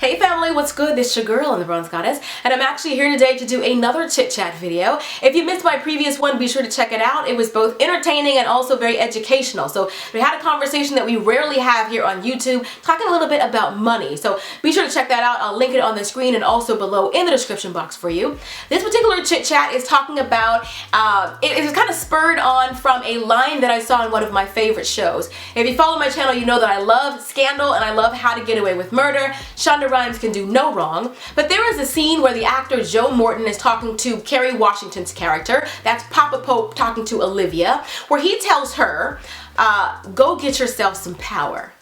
Hey family, what's good? This is your girl, the Bronze Goddess, and I'm actually here today to do another chit chat video. If you missed my previous one, be sure to check it out. It was both entertaining and also very educational. So we had a conversation that we rarely have here on YouTube, talking a little bit about money. So be sure to check that out. I'll link it on the screen and also below in the description box for you. This particular chit chat is talking about, it is kind of spurred on from a line that I saw in one of my favorite shows. If you follow my channel, you know that I love Scandal and I love How to Get Away with Murder. Shonda Rhimes can do no wrong, but there is a scene where the actor Joe Morton is talking to Kerry Washington's character, that's Papa Pope talking to Olivia, where he tells her, go get yourself some power.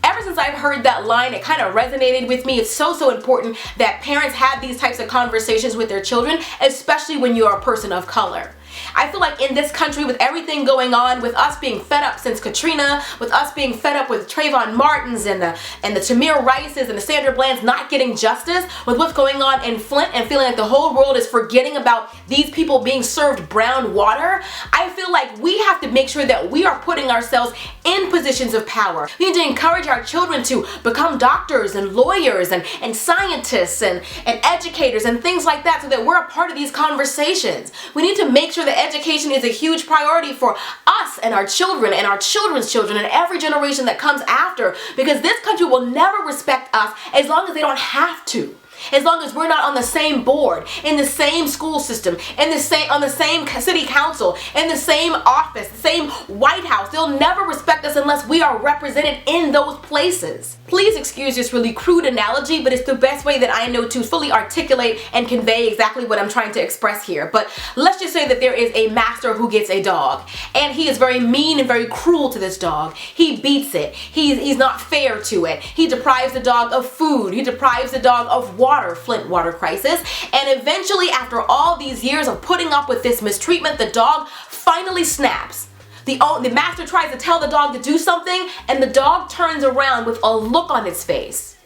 Ever since I've heard that line, it kind of resonated with me. It's so important that parents have these types of conversations with their children, especially when you are a person of color. I feel like in this country, with everything going on, with us being fed up since Katrina, with us being fed up with Trayvon Martins and the Tamir Rices and the Sandra Bland's not getting justice, with what's going on in Flint and feeling like the whole world is forgetting about these people being served brown water, I feel like we have to make sure that we are putting ourselves in positions of power. We need to encourage our children to become doctors and lawyers and scientists and educators and things like that, so that we're a part of these conversations. We need to make sure that education is a huge priority for us and our children and our children's children and every generation that comes after, because this country will never respect us as long as they don't have to. As long as we're not on the same board, in the same school system, on the same city council, in the same office, the same White House, they'll never respect us unless we are represented in those places. Please excuse this really crude analogy, but it's the best way that I know to fully articulate and convey exactly what I'm trying to express here. But let's just say that there is a master who gets a dog, and he is very mean and very cruel to this dog. He beats it. He's not fair to it. He deprives the dog of food. He deprives the dog of water, Flint water crisis, and eventually, after all these years of putting up with this mistreatment, the dog finally snaps. The master tries to tell the dog to do something, and the dog turns around with a look on its face.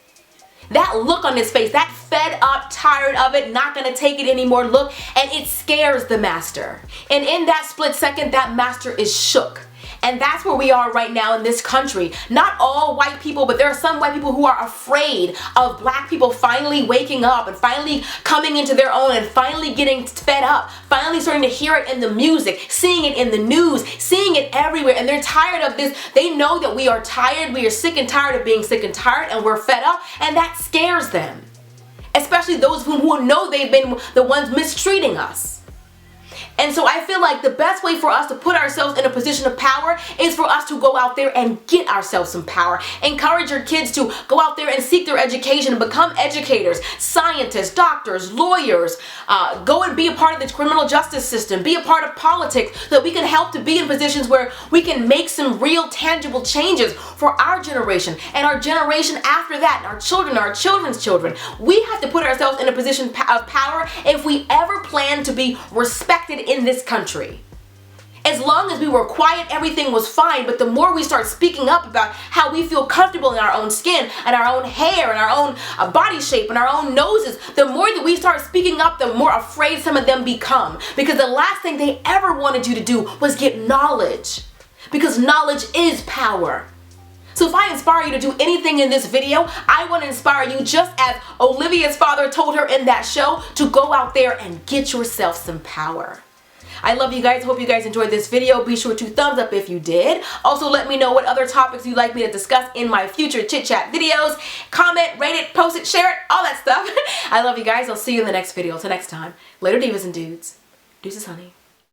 That look on his face, that fed up, tired of it, not gonna take it anymore look, and it scares the master. And in that split second, that master is shook. And that's where we are right now in this country. Not all white people, but there are some white people who are afraid of black people finally waking up and finally coming into their own and finally getting fed up, finally starting to hear it in the music, seeing it in the news, seeing it everywhere. And they're tired of this. They know that we are tired. We are sick and tired of being sick and tired, and we're fed up, and that scares them. Especially those who know they've been the ones mistreating us. And so I feel like the best way for us to put ourselves in a position of power is for us to go out there and get ourselves some power. Encourage your kids to go out there and seek their education and become educators, scientists, doctors, lawyers. Go and be a part of the criminal justice system. Be a part of politics so that we can help to be in positions where we can make some real tangible changes for our generation and our generation after that, and our children, our children's children. We have to put ourselves in a position of power if we ever plan to be respected in this country. As long as we were quiet, everything was fine, but the more we start speaking up about how we feel comfortable in our own skin and our own hair and our own body shape and our own noses, the more that we start speaking up, the more afraid some of them become, because the last thing they ever wanted you to do was get knowledge, because knowledge is power. So if I inspire you to do anything in this video, I want to inspire you, just as Olivia's father told her in that show, to go out there and get yourself some power. I love you guys. Hope you guys enjoyed this video. Be sure to thumbs up if you did. Also, let me know what other topics you'd like me to discuss in my future chit chat videos. Comment, rate it, post it, share it, all that stuff. I love you guys. I'll see you in the next video. Till next time. Later, divas and dudes. Deuces, honey.